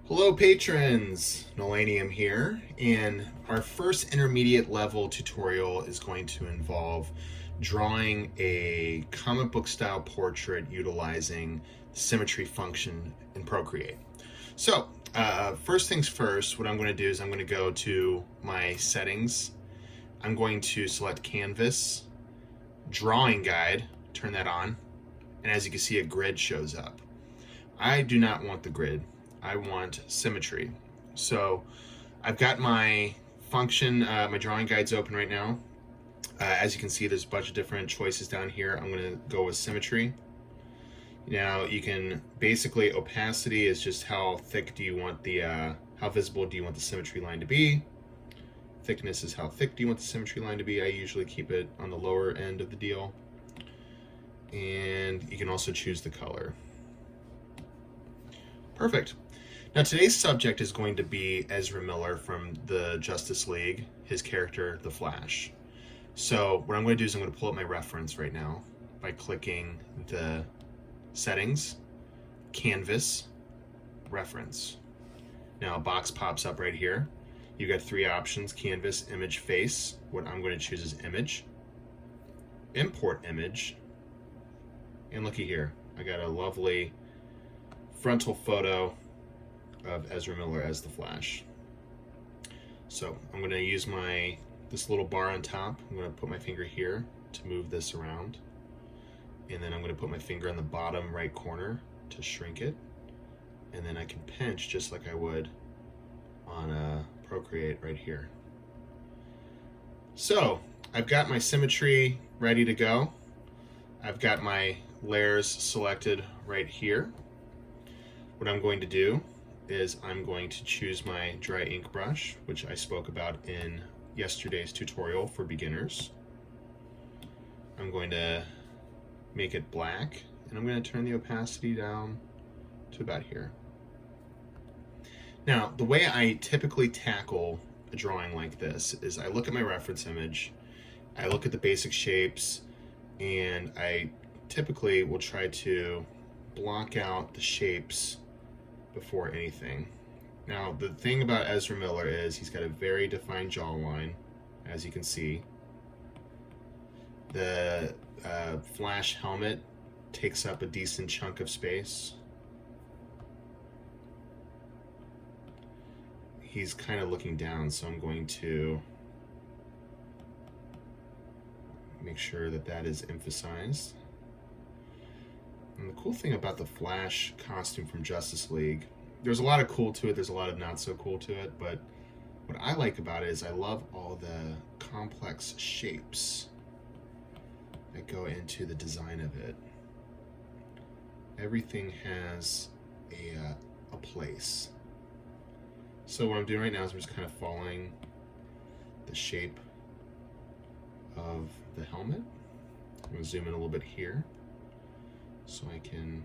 Hello patrons, Nolanium here, and our first intermediate level tutorial is going to involve drawing a comic book style portrait utilizing the Symmetry function in Procreate. So first things first, what I'm going to do is I'm going to go to my settings. I'm going to select Canvas, Drawing Guide, turn that on, and as you can see a grid shows up. I do not want the grid. I want symmetry. So I've got my function, my drawing guides open right now. As you can see, there's a bunch of different choices down here. I'm going to go with symmetry. Now you can basically, opacity is just how thick do you want the, how visible do you want the symmetry line to be. Thickness is how thick do you want the symmetry line to be. I usually keep it on the lower end of the deal. And you can also choose the color. Perfect. Now today's subject is going to be Ezra Miller from the Justice League, his character, the Flash. So what I'm going to do is I'm going to pull up my reference right now by clicking the settings, canvas, reference. Now a box pops up right here. You've got three options: canvas, image, face. What I'm going to choose is image, import image, and looky here, I got a lovely frontal photo of Ezra Miller as the Flash. So I'm going to use this little bar on top. I'm going to put my finger here to move this around, and then I'm going to put my finger on the bottom right corner to shrink it, and then I can pinch just like I would on a Procreate right here. So I've got my symmetry ready to go. I've got my layers selected right here. What I'm going to do is I'm going to choose my dry ink brush, which I spoke about in yesterday's tutorial for beginners. I'm going to make it black, and I'm going to turn the opacity down to about here. Now, the way I typically tackle a drawing like this is I look at my reference image, I look at the basic shapes, and I typically will try to block out the shapes before anything. Now the thing about Ezra Miller is he's got a very defined jawline, as you can see. The Flash helmet takes up a decent chunk of space. He's kind of looking down, so I'm going to make sure that that is emphasized. And the cool thing about the Flash costume from Justice League, there's a lot of cool to it, there's a lot of not so cool to it, but what I like about it is I love all the complex shapes that go into the design of it. Everything has a place. So what I'm doing right now is I'm just kind of following the shape of the helmet. I'm going to zoom in a little bit here, so I can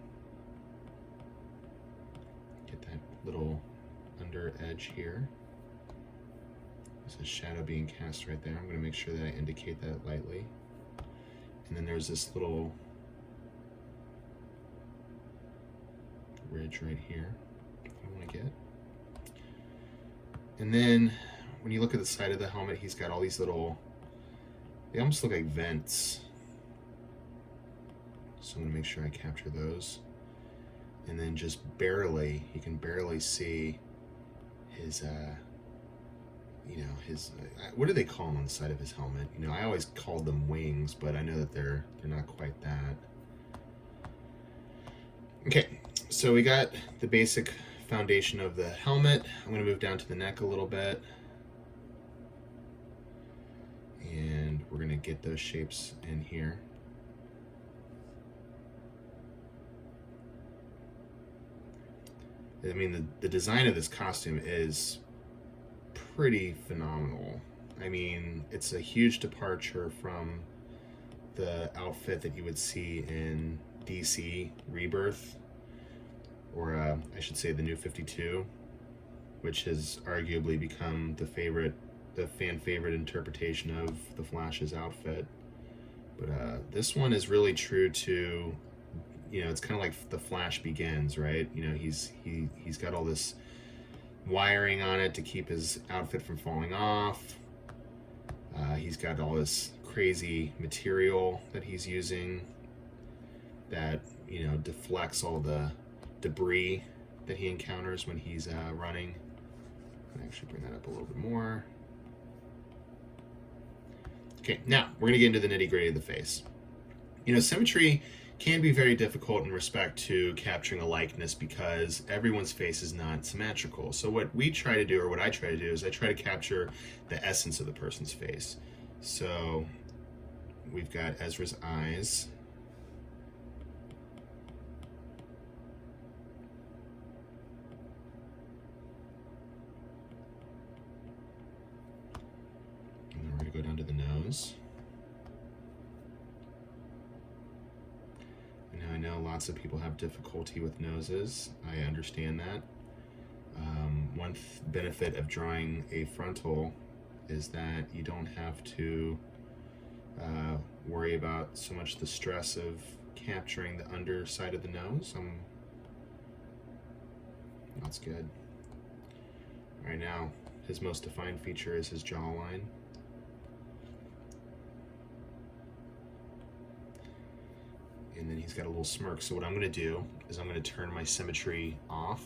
get that little under edge here. There's a shadow being cast right there. I'm going to make sure that I indicate that lightly. And then there's this little ridge right here I want to get. And then when you look at the side of the helmet, he's got all these little, they almost look like vents. So I'm going to make sure I capture those. And then just barely, you can barely see his, what do they call them on the side of his helmet? You know, I always called them wings, but I know that they're not quite that. Okay, so we got the basic foundation of the helmet. I'm going to move down to the neck a little bit. And we're going to get those shapes in here. I mean, the design of this costume is pretty phenomenal. I mean, it's a huge departure from the outfit that you would see in DC Rebirth, or I should say the New 52, which has arguably become the fan favorite interpretation of the Flash's outfit. But this one is really true to, you know, it's kind of like the Flash Begins, right? You know, he's got all this wiring on it to keep his outfit from falling off. He's got all this crazy material that he's using that, you know, deflects all the debris that he encounters when he's running. I'll actually bring that up a little bit more. Okay, now we're gonna get into the nitty-gritty of the face. You know, symmetry can be very difficult in respect to capturing a likeness because everyone's face is not symmetrical. So what we try to do, or what I try to do, is I try to capture the essence of the person's face. So we've got Ezra's eyes. And then we're going to go down to the nose. I know lots of people have difficulty with noses. I understand that. One benefit of drawing a frontal is that you don't have to worry about so much the stress of capturing the underside of the nose. That's good. All right, now his most defined feature is his jawline. And then he's got a little smirk. So what I'm going to do is I'm going to turn my symmetry off.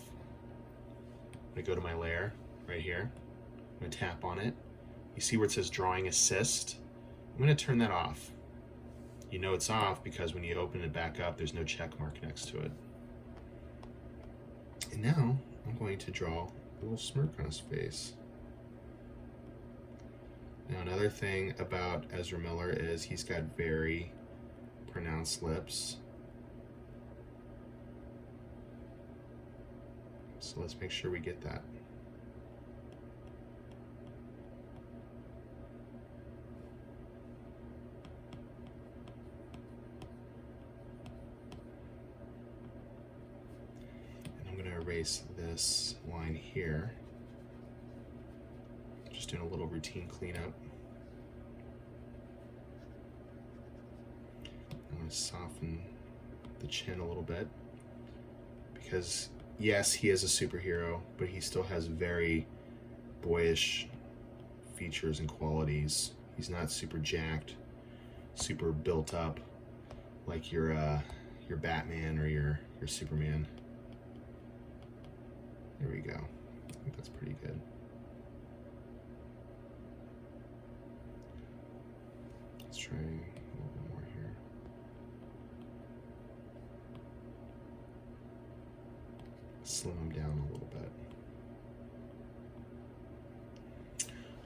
I'm going to go to my layer right here. I'm going to tap on it. You see where it says Drawing Assist? I'm going to turn that off. You know it's off because when you open it back up, there's no check mark next to it. And now I'm going to draw a little smirk on his face. Now another thing about Ezra Miller is he's got very pronounced lips. So let's make sure we get that. And I'm going to erase this line here. Just doing a little routine cleanup. I'm going to soften the chin a little bit because yes, he is a superhero, but he still has very boyish features and qualities. He's not super jacked, super built up like your Batman or your Superman. There we go. I think that's pretty good. Let's try a little bit more here. Slim him down a little bit.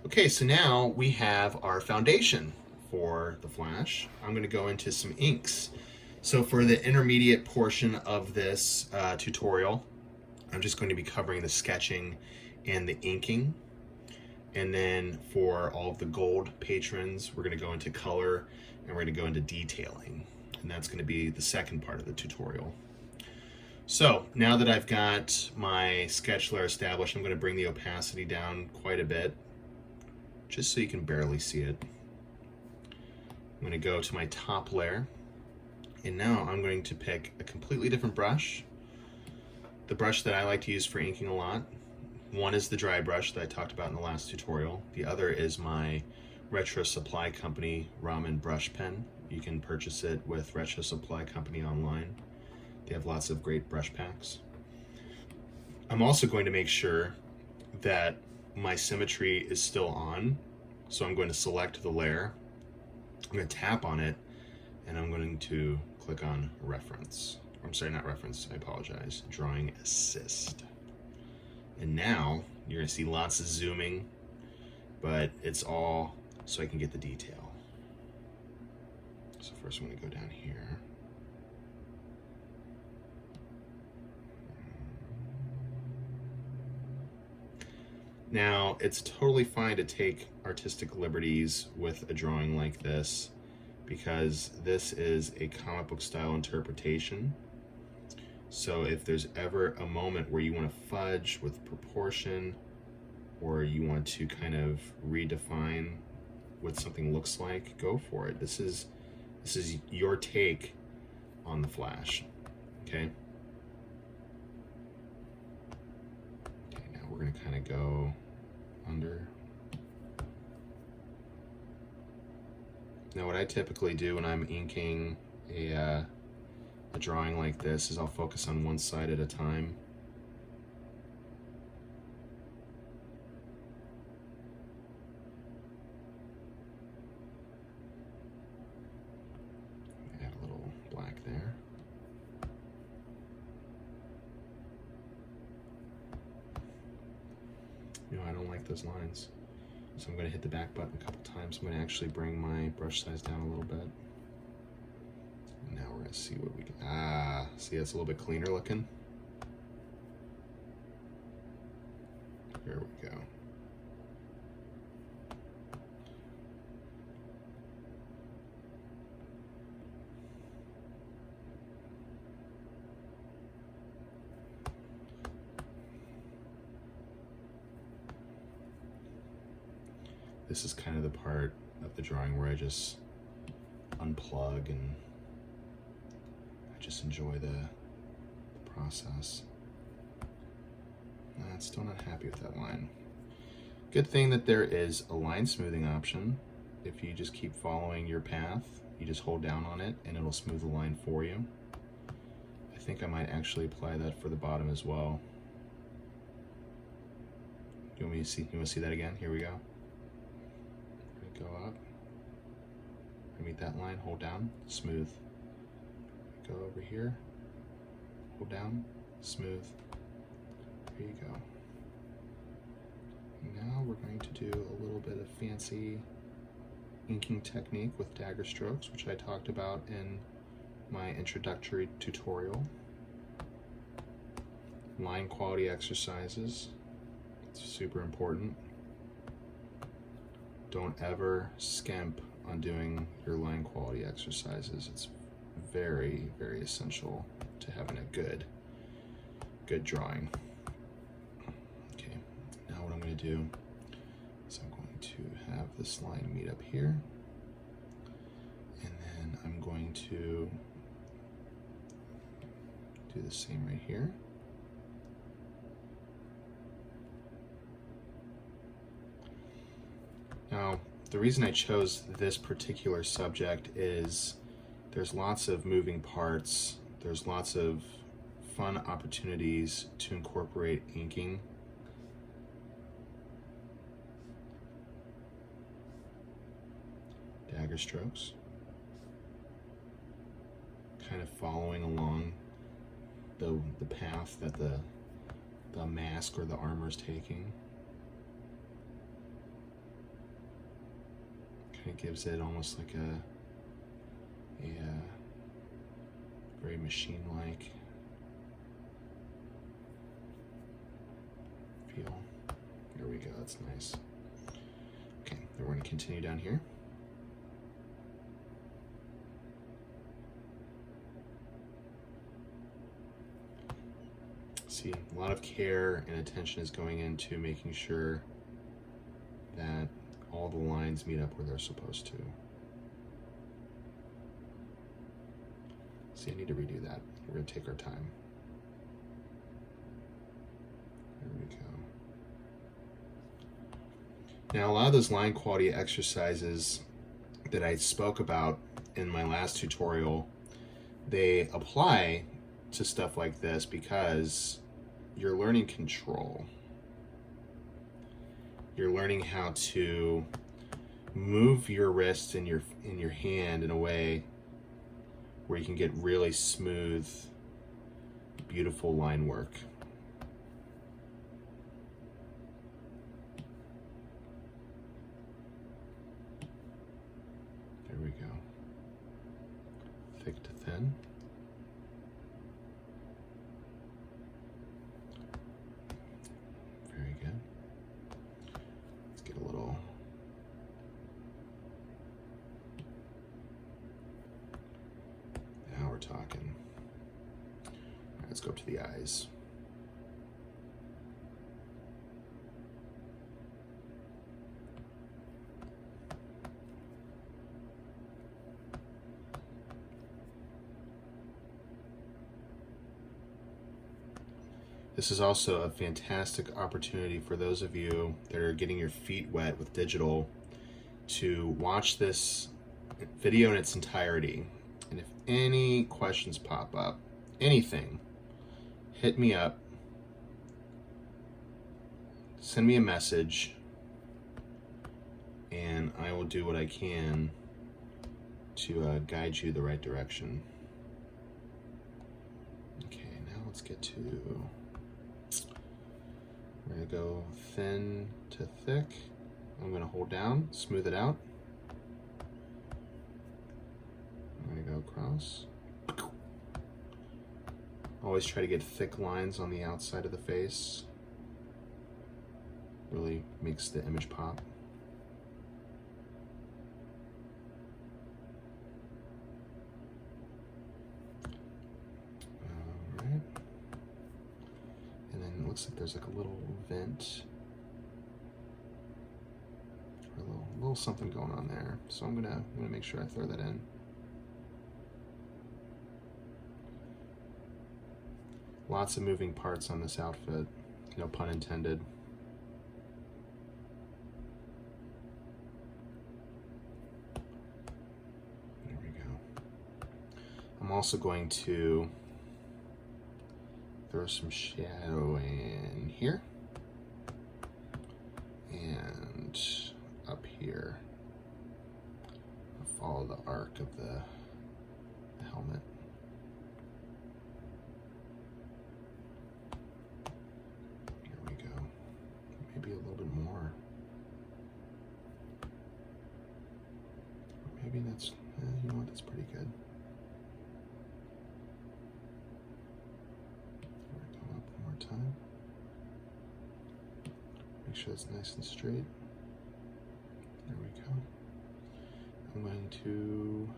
Okay, so now we have our foundation for the Flash. I'm going to go into some inks. So for the intermediate portion of this tutorial, I'm just going to be covering the sketching and the inking. And then for all of the gold patrons, we're going to go into color and we're going to go into detailing. And that's going to be the second part of the tutorial. So now that I've got my sketch layer established, I'm going to bring the opacity down quite a bit, just so you can barely see it. I'm going to go to my top layer, and now I'm going to pick a completely different brush. The brush that I like to use for inking a lot. One is the dry brush that I talked about in the last tutorial. The other is my Retro Supply Company Ramen brush pen. You can purchase it with Retro Supply Company online. They have lots of great brush packs. I'm also going to make sure that my symmetry is still on. So I'm going to select the layer. I'm going to tap on it and I'm going to click on reference. I'm sorry, not reference, I apologize. Drawing Assist. And now you're going to see lots of zooming, but it's all so I can get the detail. So first I'm going to go down here. Now, it's totally fine to take artistic liberties with a drawing like this because this is a comic book style interpretation. So if there's ever a moment where you want to fudge with proportion or you want to kind of redefine what something looks like, go for it. This is your take on the Flash, okay? Okay, now we're going going to kind of go under. Now what I typically do when I'm inking a drawing like this is I'll focus on one side at a time. Add a little black there. You know, I don't like those lines. So I'm going to hit the back button a couple times. I'm going to actually bring my brush size down a little bit. And now we're going to see what we can, see that's a little bit cleaner looking. There we go. This is kind of the part of the drawing where I just unplug and I just enjoy the process. Still not happy with that line. Good thing that there is a line smoothing option. If you just keep following your path, you just hold down on it and it'll smooth the line for you. I think I might actually apply that for the bottom as well. You want to see that again? Here we go. Go up, meet that line, hold down, smooth. Go over here, hold down, smooth. There you go. Now we're going to do a little bit of fancy inking technique with dagger strokes, which I talked about in my introductory tutorial. Line quality exercises, it's super important. Don't ever skimp on doing your line quality exercises. It's very, very essential to having a good drawing. Okay, now what I'm going to do is I'm going to have this line meet up here, and then I'm going to do the same right here. Now, the reason I chose this particular subject is there's lots of moving parts, there's lots of fun opportunities to incorporate inking. Dagger strokes. Kind of following along the path that the mask or the armor is taking. Kind of gives it almost like a very machine-like feel. There we go, that's nice. Okay, then we're going to continue down here. See, a lot of care and attention is going into making sure that all the lines meet up where they're supposed to. See, I need to redo that. We're going to take our time. There we go. Now, a lot of those line quality exercises that I spoke about in my last tutorial, they apply to stuff like this because you're learning control. You're learning how to move your wrist and your hand in a way where you can get really smooth, beautiful line work. There we go. Thick to thin. Very good. Let's get a little now we're talking. All right, let's go up to the eyes. This is also a fantastic opportunity for those of you that are getting your feet wet with digital to watch this video in its entirety. And if any questions pop up, anything, hit me up, send me a message, and I will do what I can to guide you the right direction. Okay, now let's get to, we're gonna go thin to thick. I'm gonna hold down, smooth it out. I'm gonna go across. Always try to get thick lines on the outside of the face. Really makes the image pop. Alright. And then it looks like there's like a little vent. Or a little something going on there. So I'm gonna make sure I throw that in. Lots of moving parts on this outfit, no pun intended. There we go. I'm also going to throw some shadow in here and up here. I'll follow the arc of the helmet. Maybe a little bit more. Maybe that's, you know what, that's pretty good. Go up one more time. Make sure it's nice and straight. There we go. I'm going to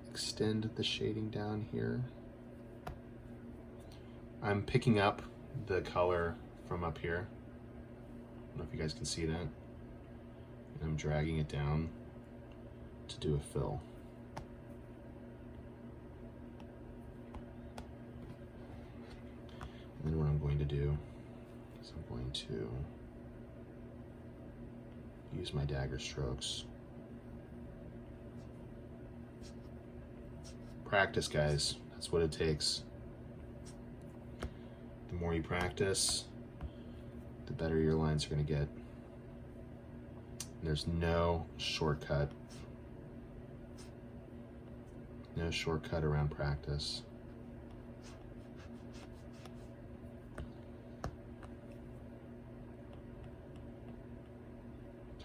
extend the shading down here. I'm picking up the color from up here. I don't know if you guys can see that. And I'm dragging it down to do a fill. And then what I'm going to do is I'm going to use my dagger strokes. Practice, guys. That's what it takes. The more you practice, the better your lines are going to get. There's no shortcut. No shortcut around practice.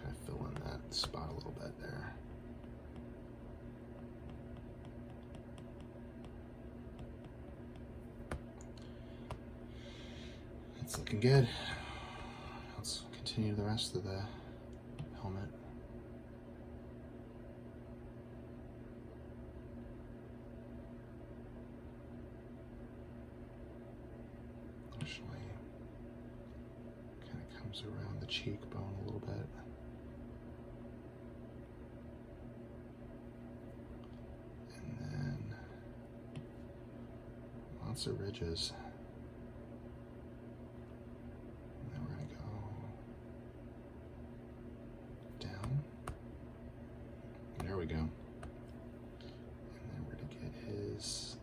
Kind of fill in that spot a little bit there. It's looking good. Let's continue the rest of the helmet. Actually, kind of comes around the cheekbone a little bit. And then lots of ridges. There we go. And then we're gonna get his,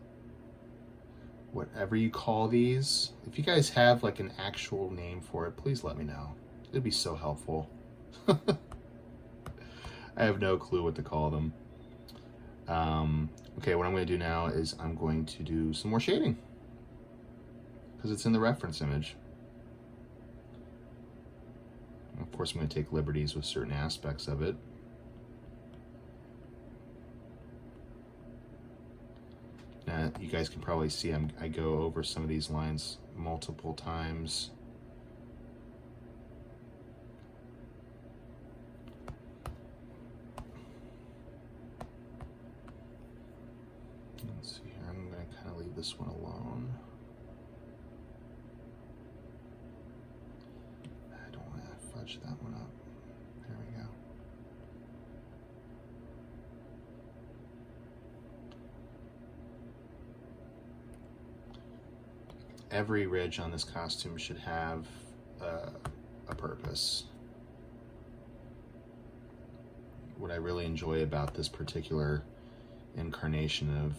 whatever you call these. If you guys have like an actual name for it, please let me know. It'd be so helpful. I have no clue what to call them. Okay, what I'm gonna do now is I'm going to do some more shading because it's in the reference image. Of course, I'm gonna take liberties with certain aspects of it. You guys can probably see I go over some of these lines multiple times. Let's see here, I'm going to kind of leave this one alone. I don't want to fudge that one up. There we go. every ridge on this costume should have a purpose. What I really enjoy about this particular incarnation of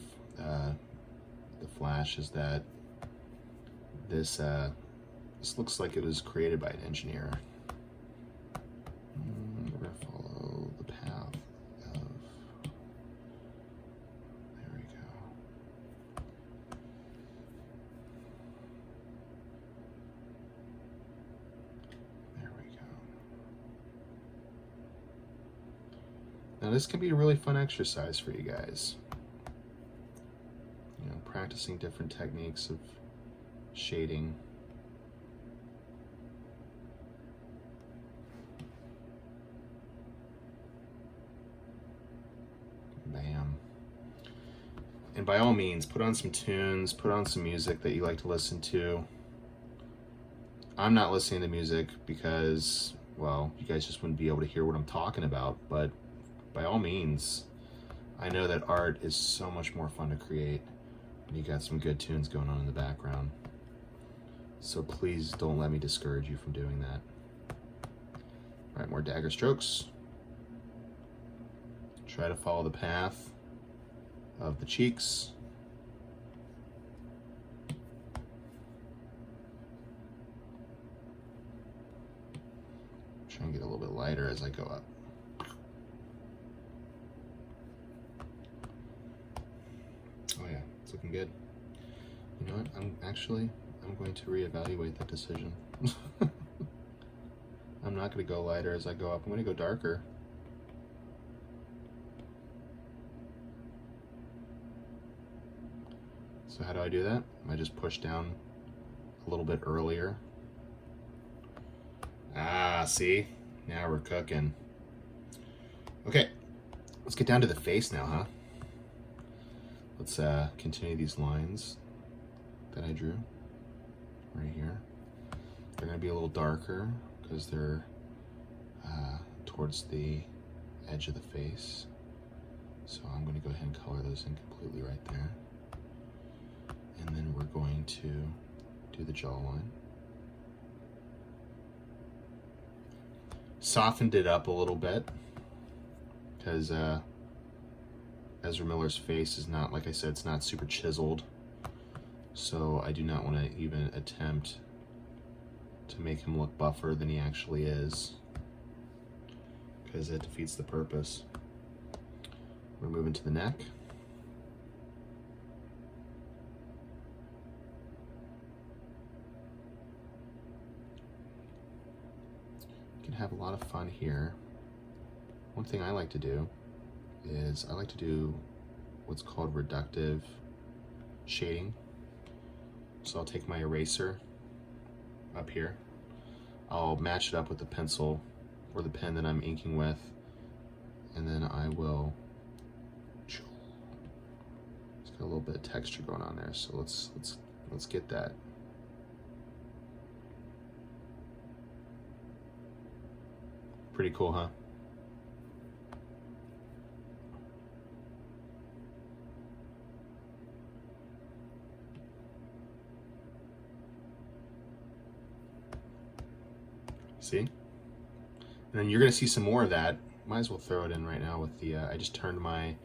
the Flash is that this looks like it was created by an engineer. We're going to follow the path of, there we go. There we go. Now this can be a really fun exercise for you guys. You know, practicing different techniques of shading. Bam. And by all means, put on some tunes, put on some music that you like to listen to. I'm not listening to music because, well, you guys just wouldn't be able to hear what I'm talking about, but by all means, I know that art is so much more fun to create when you got some good tunes going on in the background. So please don't let me discourage you from doing that. All right, more dagger strokes. Try to follow the path of the cheeks. Try and get a little bit lighter as I go up. Oh yeah, it's looking good. You know what? I'm going to reevaluate that decision. I'm not going to go lighter as I go up. I'm going to go darker. So how do I do that? I just push down a little bit earlier. Ah, see? Now we're cooking. Okay, let's get down to the face now, huh? Let's continue these lines that I drew right here. They're going to be a little darker because they're towards the edge of the face. So I'm going to go ahead and color those in completely right there. And then we're going to do the jawline. Softened it up a little bit because Ezra Miller's face is not, like I said, it's not super chiseled. So I do not want to even attempt to make him look buffer than he actually is, because it defeats the purpose. We're moving to the neck. You can have a lot of fun here. One thing I like to do is I like to do what's called reductive shading. So I'll take my eraser up here, I'll match it up with the pencil or the pen that I'm inking with, and then I will, it's got a little bit of texture going on there, so let's get that. Pretty cool, huh? See? And then you're gonna see some more of that. Might as well throw it in right now with the, I just turned my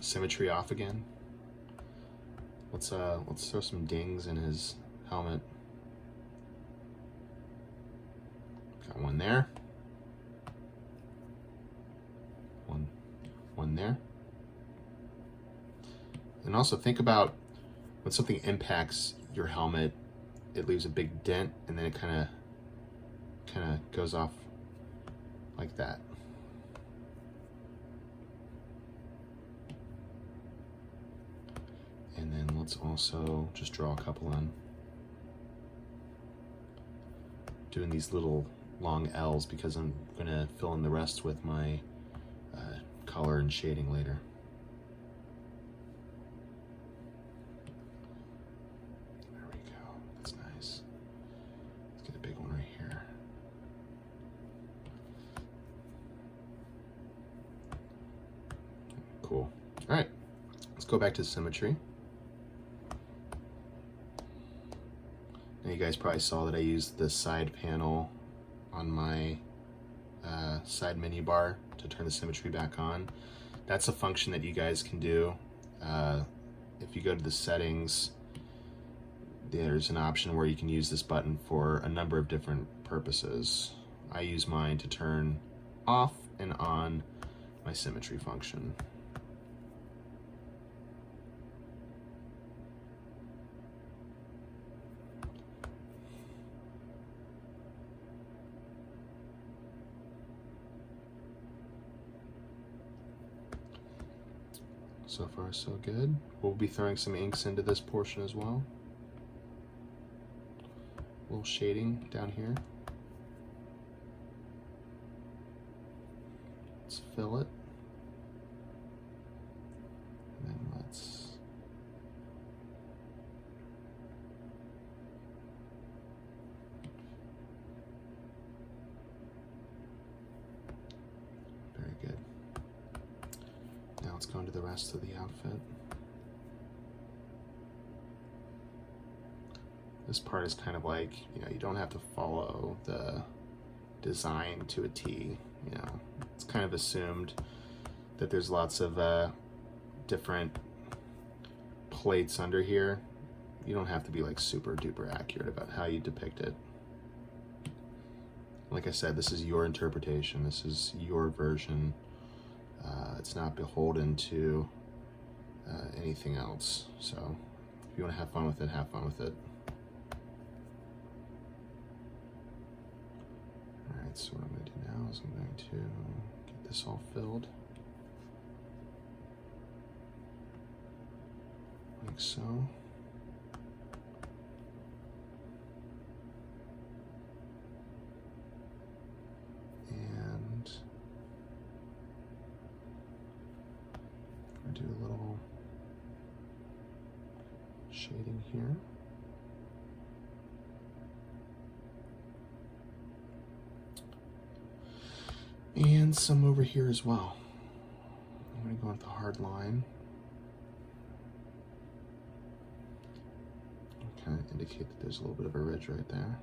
symmetry off again. Let's throw some dings in his helmet. Got one there. One there. And also think about when something impacts your helmet, it leaves a big dent, and then it kind of goes off like that. And then let's also just draw a couple in. Doing these little long L's because I'm gonna fill in the rest with my color and shading later. There we go, that's nice. Let's get a big one right here. Cool. All right, let's go back to symmetry. Now you guys probably saw that I used the side panel on my side menu bar to turn the symmetry back on. That's a function that you guys can do. If you go to the settings, there's an option where you can use this button for a number of different purposes. I use mine to turn off and on my symmetry function. So far, so good. We'll be throwing some inks into this portion as well. A little shading down here. Let's fill it. And then let's very good. Now let's go into the rest of the outfit. This part is kind of like, you don't have to follow the design to a T, It's kind of assumed that there's lots of different plates under here. You don't have to be like super duper accurate about how you depict it. Like I said, this is your interpretation. This is your version. It's not beholden to anything else. So if you want to have fun with it, have fun with it. Alright, so what I'm going to do now is I'm going to get this all filled. Like so. And I'll do a little shading here. And some over here as well. I'm going to go with the hard line. Kind of indicate that there's a little bit of a ridge right there.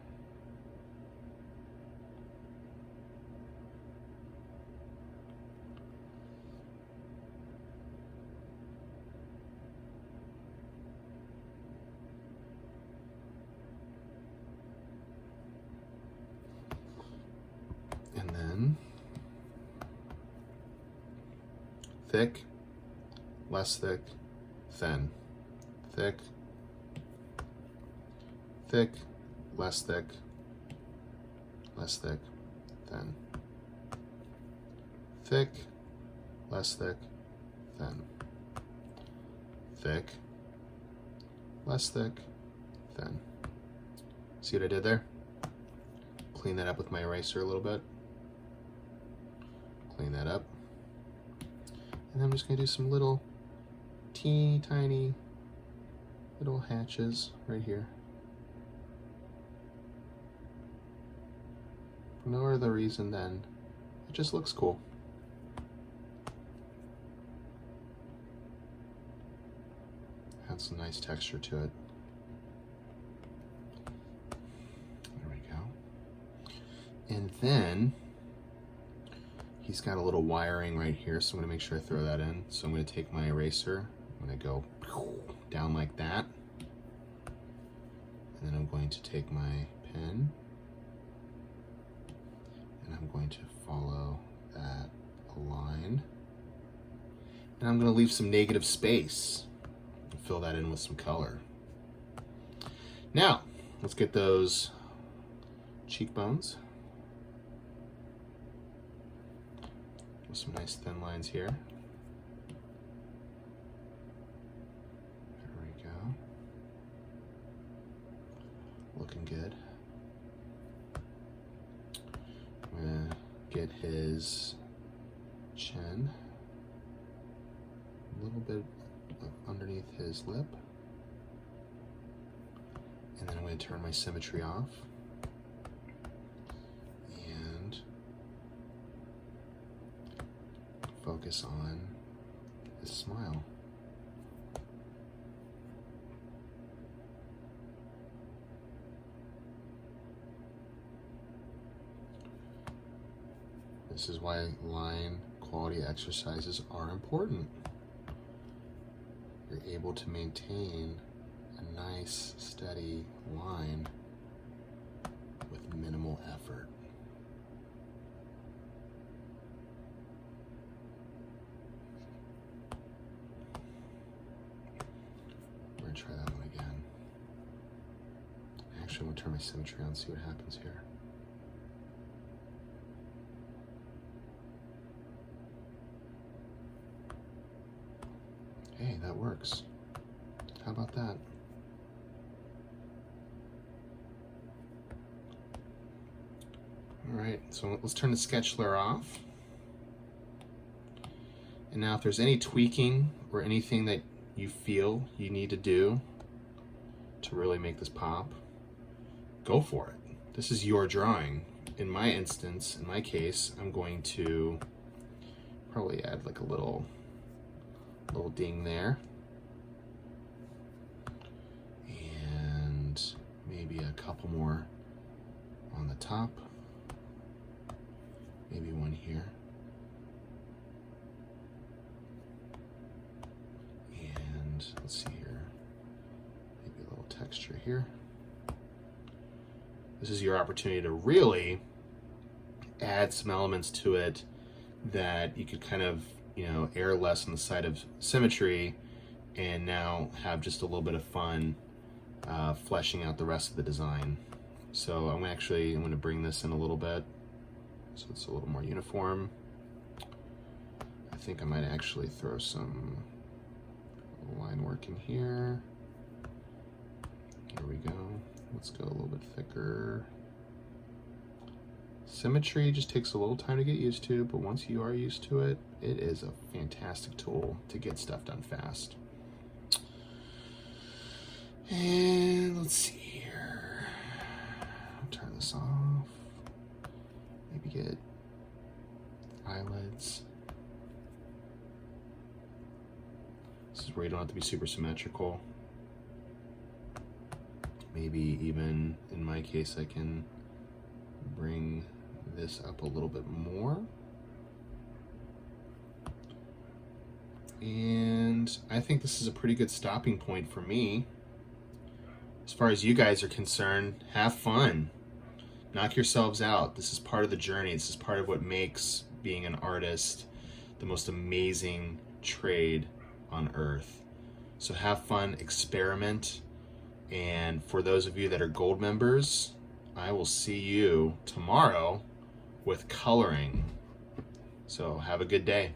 And then thick, less thick, thin, thick, thick, less thick, less thick, thin, thick, less thick, thin, thick, less thick, thin. See what I did there? Clean that up with my eraser a little bit. Clean that up. And I'm just going to do some little teeny tiny little hatches right here. For no other reason than it just looks cool. Adds some nice texture to it. There we go. And then he's got a little wiring right here, so I'm going to make sure I throw that in. So I'm going to take my eraser, I'm going to go down like that, and then I'm going to take my pen, and I'm going to follow that line, and I'm going to leave some negative space and fill that in with some color. Now, let's get those cheekbones. With some nice thin lines here. There we go. Looking good. I'm gonna get his chin, a little bit underneath his lip, and then I'm going to turn my symmetry off. Focus on his smile. This is why line quality exercises are important. You're able to maintain a nice, steady line with minimal effort. We're going to try that one again. Actually, I'm going to turn my symmetry on and see what happens here. Hey, that works. How about that? All right, so let's turn the sketch layer off. And now if there's any tweaking or anything that you feel you need to do to really make this pop, go for it. This is your drawing. In my instance, in my case, I'm going to probably add like a little ding there. And maybe a couple more on the top. Maybe one here. And let's see here. Maybe a little texture here. This is your opportunity to really add some elements to it that you could kind of, err less on the side of symmetry and now have just a little bit of fun fleshing out the rest of the design. So I'm going to bring this in a little bit so it's a little more uniform. I think I might actually throw some line work in here. Here we go. Let's go a little bit thicker. Symmetry just takes a little time to get used to, but once you are used to it, it is a fantastic tool to get stuff done fast. And let's see here. I'll turn this off. Maybe get eyelids. This is where you don't have to be super symmetrical. Maybe even, in my case, I can bring this up a little bit more. And I think this is a pretty good stopping point for me. As far as you guys are concerned, have fun. Knock yourselves out. This is part of the journey. This is part of what makes being an artist the most amazing trade on earth. So have fun, experiment. And for those of you that are gold members, I will see you tomorrow with coloring. So have a good day.